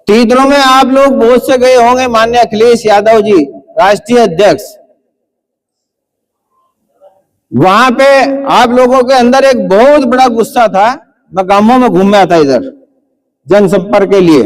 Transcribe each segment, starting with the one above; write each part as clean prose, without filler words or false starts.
टीचरों में आप लोग बहुत से गए होंगे, माननीय अखिलेश यादव जी राष्ट्रीय अध्यक्ष, वहां पे आप लोगों के अंदर एक बहुत बड़ा गुस्सा था। मैं गांवों में घूम रहा था इधर जनसंपर्क के लिए,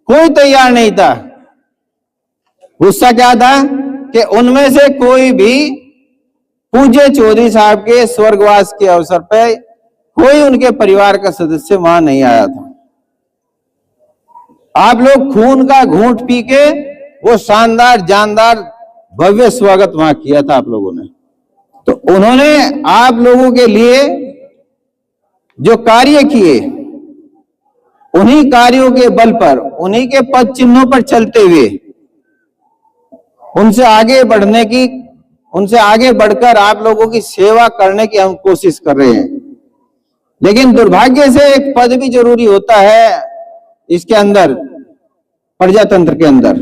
कोई तैयार नहीं था। गुस्सा क्या था कि उनमें से कोई भी पूज्य चौधरी साहब के स्वर्गवास के अवसर पे कोई उनके परिवार का सदस्य वहां नहीं आया था। आप लोग खून का घूंट पी के वो शानदार जानदार भव्य स्वागत वहां किया था आप लोगों ने। तो उन्होंने आप लोगों के लिए जो कार्य किए, उन्हीं कार्यों के बल पर, उन्हीं के पद चिन्हों पर चलते हुए उनसे आगे बढ़कर आप लोगों की सेवा करने की हम कोशिश कर रहे हैं। लेकिन दुर्भाग्य से एक पद भी जरूरी होता है इसके अंदर, प्रजातंत्र के अंदर।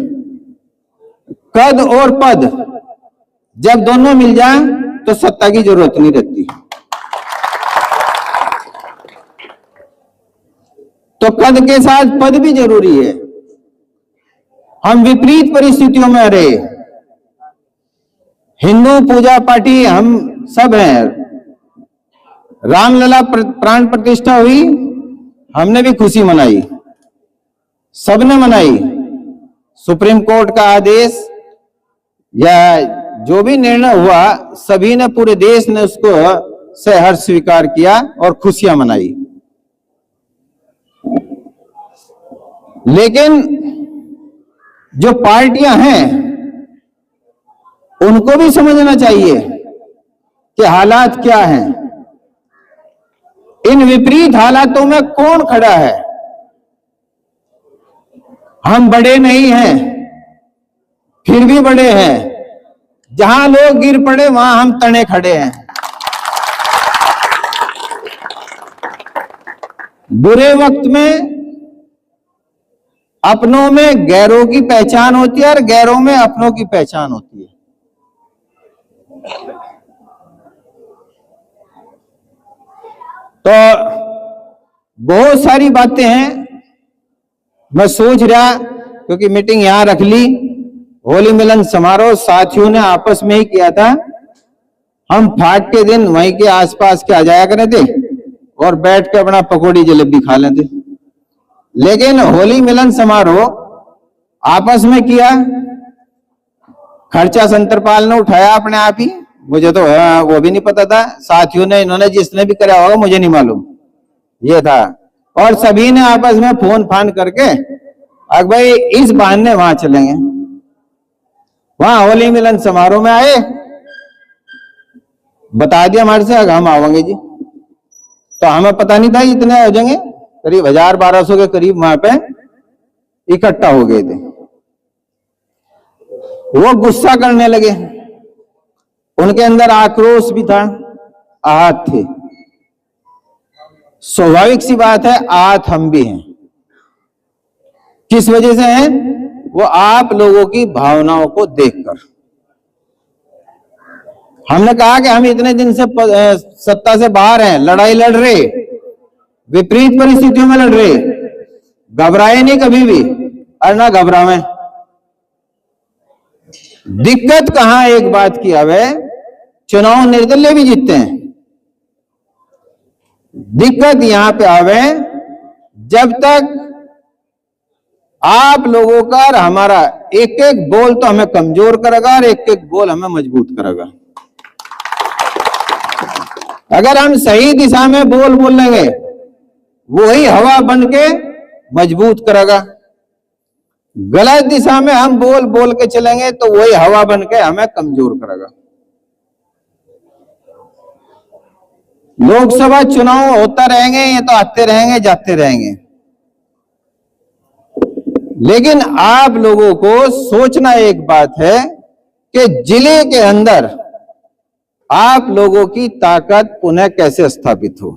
कद और पद जब दोनों मिल जाए तो सत्ता की जरूरत नहीं रहती। तो कद के साथ पद भी जरूरी है। हम विपरीत परिस्थितियों में रहे, हिंदू पूजा पाठी हम सब हैं। रामलला प्राण प्रतिष्ठा हुई, हमने भी खुशी मनाई, सबने मनाई। सुप्रीम कोर्ट का आदेश या जो भी निर्णय हुआ, सभी ने, पूरे देश ने उसको सहर्ष स्वीकार किया और खुशियां मनाई। लेकिन जो पार्टियां हैं उनको भी समझना चाहिए कि हालात क्या हैं। इन विपरीत हालातों में कौन खड़ा है? हम बड़े नहीं हैं, फिर भी बड़े हैं। जहां लोग गिर पड़े वहां हम तने खड़े हैं। बुरे वक्त में अपनों में गैरों की पहचान होती है और गैरों में अपनों की पहचान होती है। तो बहुत सारी बातें हैं। मैं सोच रहा, क्योंकि मीटिंग यहां रख ली, होली मिलन समारोह साथियों ने आपस में ही किया था। हम फाट के दिन वहीं के आसपास के आ जाया करे थे और बैठ के अपना पकौड़ी जलेबी खा लेते। लेकिन होली मिलन समारोह आपस में किया, खर्चा संतरपाल ने उठाया अपने आप ही। मुझे तो वो भी नहीं पता था, साथियों ने, इन्होंने जिसने भी कराया होगा मुझे नहीं मालूम, ये था। और सभी ने आपस में फोन फान करके अब भाई इस बहाने वहां चलेंगे। वहां होली मिलन समारोह में आए, बता दिया हमारे से हम आवेंगे जी। तो हमें पता नहीं था इतने हो जाएंगे, करीब 1000-1200 के करीब वहां पे इकट्ठा हो गए थे। वो गुस्सा करने लगे, उनके अंदर आक्रोश भी था, आहत थे। स्वाभाविक सी बात है, आहत हम भी हैं। किस वजह से हैं? वो आप लोगों की भावनाओं को देखकर। हमने कहा कि हम इतने दिन से सत्ता से बाहर हैं, लड़ाई लड़ रहे, विपरीत परिस्थितियों में लड़ रहे, घबराए नहीं कभी भी और ना घबरावे। दिक्कत कहां एक बात की अब है, चुनाव निर्दलीय भी जीतते हैं। दिक्कत यहां पे आवे जब तक आप लोगों का और हमारा एक एक बोल तो हमें कमजोर करेगा और एक एक बोल हमें मजबूत करेगा। अगर हम सही दिशा में बोल बोलेंगे, वही हवा बन के मजबूत करेगा। गलत दिशा में हम बोल बोल के चलेंगे तो वही हवा बन के हमें कमजोर करेगा। लोकसभा चुनाव होता रहेंगे, ये तो आते रहेंगे जाते रहेंगे, लेकिन आप लोगों को सोचना एक बात है कि जिले के अंदर आप लोगों की ताकत पुनः कैसे स्थापित हो।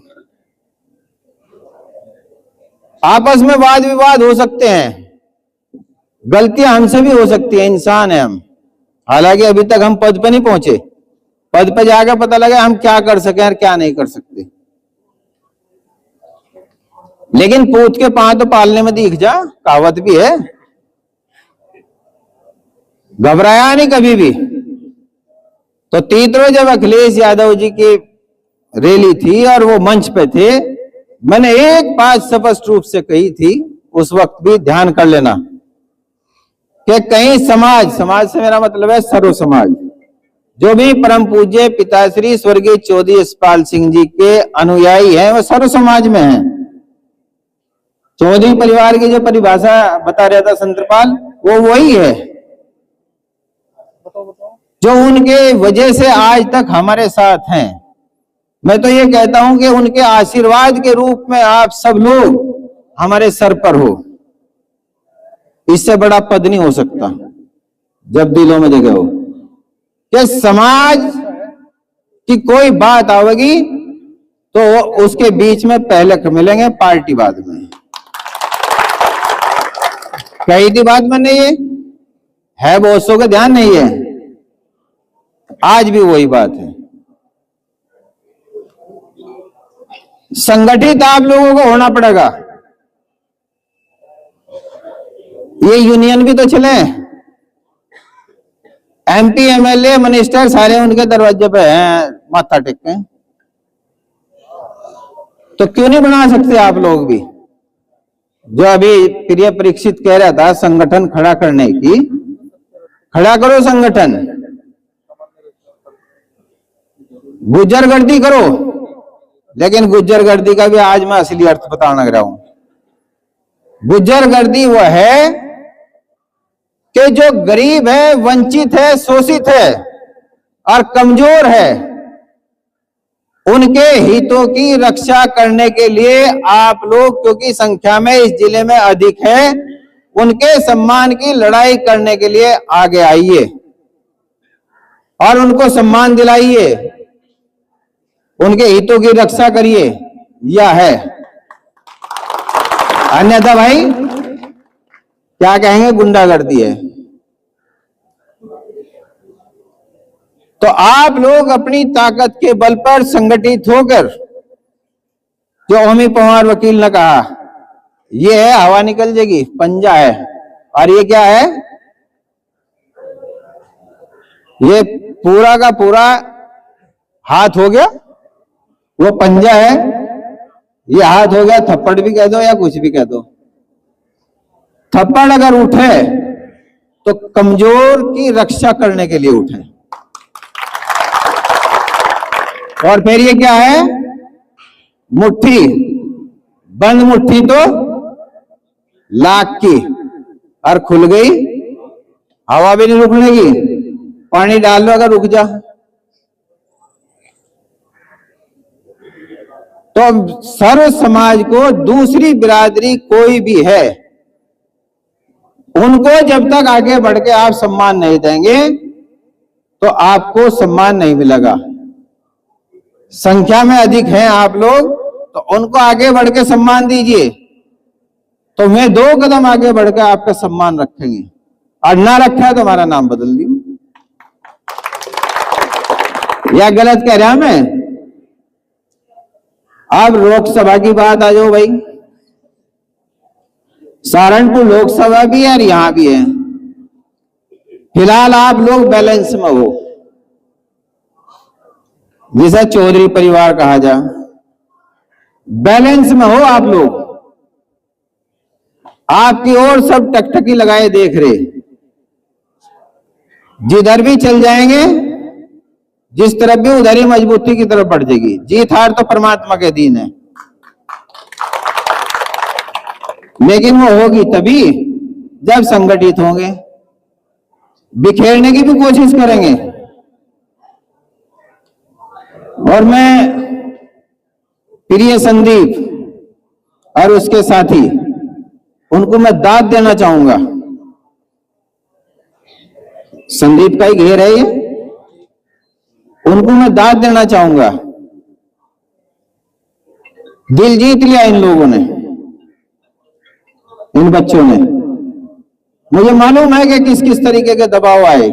आपस में वाद विवाद हो सकते हैं, गलतियां हमसे भी हो सकती है, इंसान है हम। हालांकि अभी तक हम पद पे नहीं पहुंचे, पद पे जाकर पता लगा हम क्या कर सके और क्या नहीं कर सकते। लेकिन पूत के पांव तो पालने में दिख जा, कहावत भी है। घबराया नहीं कभी भी। तो तीतरो जब अखिलेश यादव जी की रैली थी और वो मंच पे थे, मैंने एक बात स्पष्ट रूप से कही थी, उस वक्त भी ध्यान कर लेना, कि कहीं समाज से मेरा मतलब है सर्व समाज, जो भी परम पूज्य पिताश्री स्वर्गीय चौधरी यशपाल सिंह जी के अनुयायी हैं, वो सर्व समाज में हैं। चौधरी परिवार की जो परिभाषा बता रहा था संतपाल, वो वही है जो उनके वजह से आज तक हमारे साथ हैं। मैं तो ये कहता हूं कि उनके आशीर्वाद के रूप में आप सब लोग हमारे सर पर हो, इससे बड़ा पद नहीं हो सकता। जब दिलों में जगह हो कि समाज की कोई बात आवेगी तो उसके बीच में पहले मिलेंगे, पार्टी बाद में। कही थी बात मैंने, ये है बहुतों का ध्यान नहीं है, आज भी वही बात है। संगठित आप लोगों को होना पड़ेगा। ये यूनियन भी तो चले, एमपी एमएलए मिनिस्टर सारे उनके दरवाजे पे हैं, माथा टेक। तो क्यों नहीं बना सकते आप लोग भी? जो अभी प्रिय परीक्षित कह रहा था संगठन खड़ा करने की, खड़ा करो संगठन, गुज्जरगर्दी करो। लेकिन गुज्जरगर्दी का भी आज मैं असली अर्थ बताने लग रहा हूं। गुज्जरगर्दी वह है कि जो गरीब है, वंचित है, शोषित है और कमजोर है, उनके हितों की रक्षा करने के लिए आप लोग, क्योंकि संख्या में इस जिले में अधिक है, उनके सम्मान की लड़ाई करने के लिए आगे आइए और उनको सम्मान दिलाइए, उनके हितों की रक्षा करिए। यह है, अन्यथा भाई क्या कहेंगे, गुंडागर्दी है। तो आप लोग अपनी ताकत के बल पर संगठित होकर, जो होमी पवार वकील ने कहा, ये है हवा निकल जाएगी, पंजा है। और ये क्या है? ये पूरा का पूरा हाथ हो गया, वो पंजा है, ये हाथ हो गया। थप्पड़ भी कह दो या कुछ भी कह दो, थप्पड़ अगर उठे तो कमजोर की रक्षा करने के लिए उठे। और फिर ये क्या है? मुट्ठी, बंद मुट्ठी तो लाख की, और खुल गई हवा भी नहीं रुकने की। पानी डाल लो अगर रुक जा। तो सर्व समाज को, दूसरी बिरादरी कोई भी है, उनको जब तक आगे बढ़ के आप सम्मान नहीं देंगे तो आपको सम्मान नहीं मिलेगा। संख्या में अधिक हैं आप लोग, तो उनको आगे बढ़ के सम्मान दीजिए, तो मैं 2 कदम आगे बढ़ के आपका सम्मान रखेंगे। और ना रखा है तो हमारा नाम बदल दी। या गलत कह रहा मैं? अब लोकसभा की बात आ जाओ भाई। सहारनपुर लोकसभा भी है और यहां भी है। फिलहाल आप लोग बैलेंस में हो, जिसे चौधरी परिवार कहा जा, बैलेंस में हो आप लोग। आपकी ओर सब टकटकी लगाए देख रहे, जिधर भी चल जाएंगे, जिस तरफ भी, उधर ही मजबूती की तरफ बढ़ जाएगी। जीत हार तो परमात्मा के दीन है, लेकिन वो होगी तभी जब संगठित होंगे, बिखेरने की भी कोशिश करेंगे। और मैं प्रिय संदीप और उसके साथी, उनको मैं दाद देना चाहूंगा। संदीप का ही घेर है ये, उनको मैं दाद देना चाहूंगा। दिल जीत लिया इन लोगों ने, इन बच्चों ने। मुझे मालूम है कि किस किस तरीके के दबाव आए,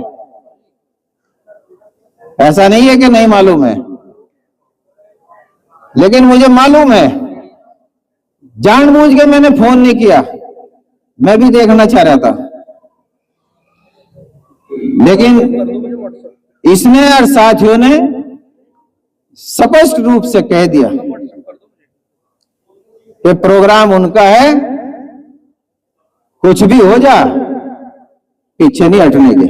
ऐसा नहीं है कि नहीं मालूम है, लेकिन मुझे मालूम है जानबूझ के मैंने फोन नहीं किया, मैं भी देखना चाह रहा था, लेकिन इसने और साथियों ने स्पष्ट रूप से कह दिया कि प्रोग्राम उनका है, कुछ भी हो जा पीछे नहीं हटने के।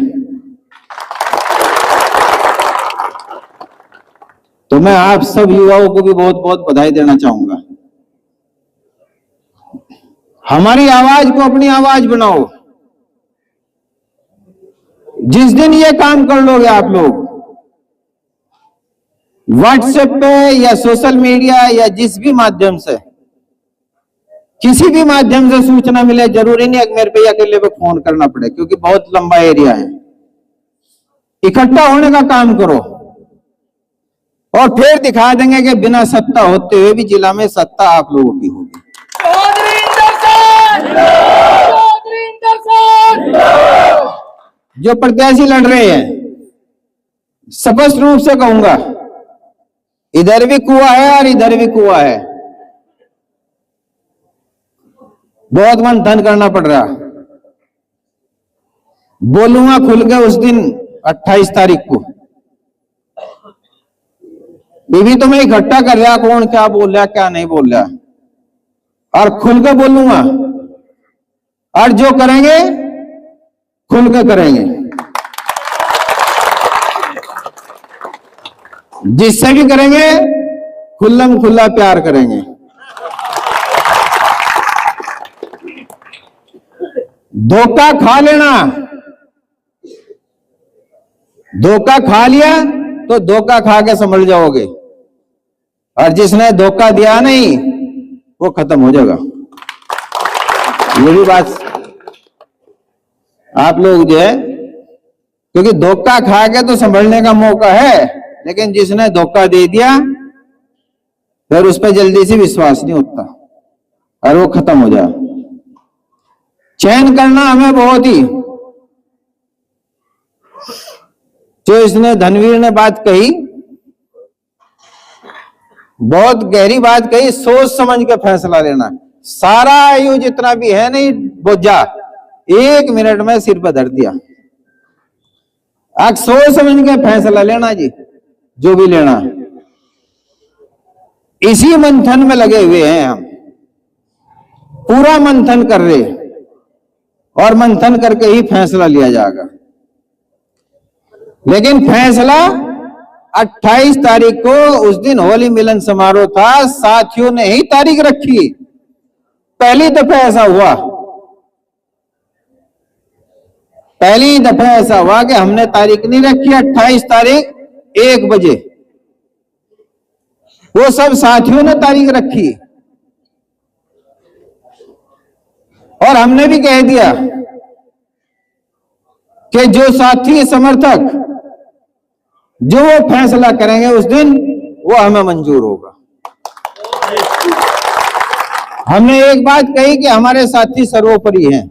तो मैं आप सब युवाओं को भी बहुत बहुत बधाई देना चाहूंगा। हमारी आवाज को अपनी आवाज बनाओ। जिस दिन ये काम कर लोगे आप लोग, व्हाट्सएप पे या सोशल मीडिया या जिस भी माध्यम से, किसी भी माध्यम से सूचना मिले, जरूरी नहीं है मेरे पे अकेले पे फोन करना पड़े, क्योंकि बहुत लंबा एरिया है। इकट्ठा होने का काम करो और फिर दिखा देंगे कि बिना सत्ता होते हुए भी जिला में सत्ता आप लोगों की होगी। जो प्रत्याशी लड़ रहे हैं, स्पष्ट रूप से कहूंगा, इधर भी कुआं है और इधर भी कुआं है। बहुत मंथन करना पड़ रहा। बोलूंगा खुल के उस दिन 28 तारीख को। ये भी तो मैं इकट्ठा कर रहा कौन क्या बोल रहा क्या नहीं बोल रहा, और खुल के बोलूंगा, और जो करेंगे खुल के करेंगे। जिससे भी करेंगे खुल्लम खुल्ला प्यार करेंगे। धोखा खा लेना, धोखा खा लिया तो धोखा खा के समझ जाओगे, और जिसने धोखा दिया नहीं वो खत्म हो जाएगा। ये भी बात आप लोग जो है, क्योंकि धोखा खा के तो संभलने का मौका है, लेकिन जिसने धोखा दे दिया फिर उस पर जल्दी से विश्वास नहीं होता और वो खत्म हो जाए। चयन करना हमें बहुत ही, जो इसने धनवीर ने बात कही, बहुत गहरी बात कही, सोच समझ के फैसला लेना। सारा आयु जितना भी है नहीं बोझा 1 मिनट में सिर पर धर दिया। आज सोच समझ के फैसला लेना जी, जो भी लेना। इसी मंथन में लगे हुए हैं हम, पूरा मंथन कर रहे, और मंथन करके ही फैसला लिया जाएगा। लेकिन फैसला 28 तारीख को, उस दिन होली मिलन समारोह था, साथियों ने ही तारीख रखी। पहली दफा ऐसा हुआ, पहली दफा ऐसा हुआ कि हमने तारीख नहीं रखी 28 तारीख 1 बजे, वो सब साथियों ने तारीख रखी। और हमने भी कह दिया कि जो साथी समर्थक जो वो फैसला करेंगे उस दिन, वो हमें मंजूर होगा। हमने एक बात कही कि हमारे साथी सर्वोपरि हैं।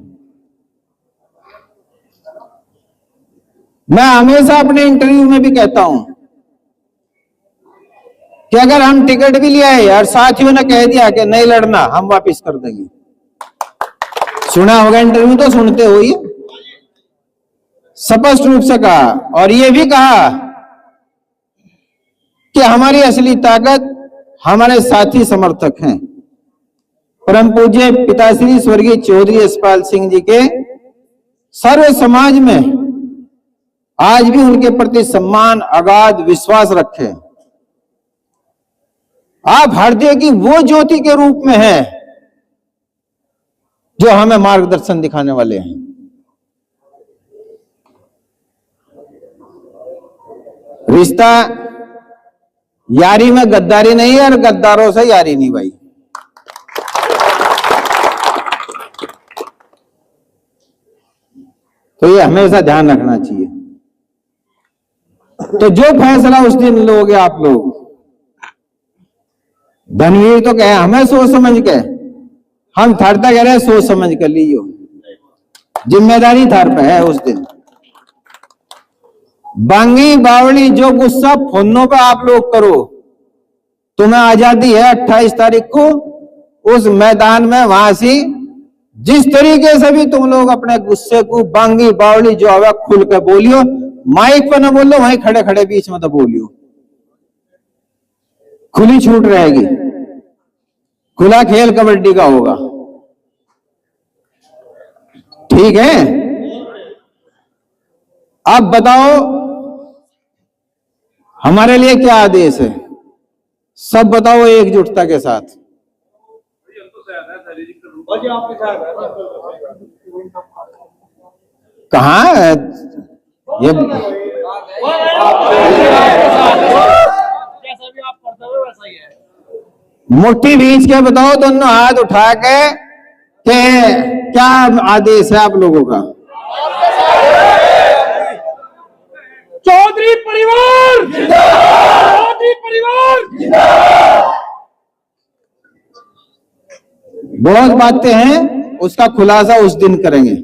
मैं हमेशा अपने इंटरव्यू में भी कहता हूं कि अगर हम टिकट भी ले आए और साथियों ने कह दिया कि नहीं लड़ना, हम वापस कर देंगे। सुना होगा इंटरव्यू, तो सुनते हो ही, स्पष्ट रूप से कहा। और ये भी कहा कि हमारी असली ताकत हमारे साथी समर्थक हैं। परम पूज्य पिताश्री स्वर्गीय चौधरी यशपाल सिंह जी के सर्व समाज में आज भी उनके प्रति सम्मान, अगाध विश्वास रखें। आप हृदय की वो ज्योति के रूप में हैं जो हमें मार्गदर्शन दिखाने वाले हैं। रिश्ता यारी में गद्दारी नहीं है, और गद्दारों से यारी नहीं भाई। तो ये हमेशा ध्यान रखना चाहिए। तो जो फैसला उस दिन लोगे आप लोग, धनवीर तो कहे हमें सोच समझ के, हम थरता कह रहे सोच समझ कर लीजिए, जिम्मेदारी थर पे है। उस दिन बांगी बावड़ी जो गुस्सा फोनों पे आप लोग करो, तुम्हें आजादी है 28 तारीख को उस मैदान में वहां से जिस तरीके से भी तुम लोग अपने गुस्से को बांगी बावली जो है खुल के बोलियो, माइक पर ना बोलो, वहीं खड़े खड़े बीच में तो बोलियो, खुली छूट रहेगी। खुला खेल कबड्डी का होगा, ठीक है। अब बताओ हमारे लिए क्या आदेश है, सब बताओ एकजुटता के साथ। कहाँ है ये, मुट्ठी बीच के बताओ दोनों हाथ उठा के क्या आदेश है आप लोगों का। चौधरी परिवार जिंदाबाद, चौधरी परिवार जिंदाबाद। बहुत बातें हैं, उसका खुलासा उस दिन करेंगे।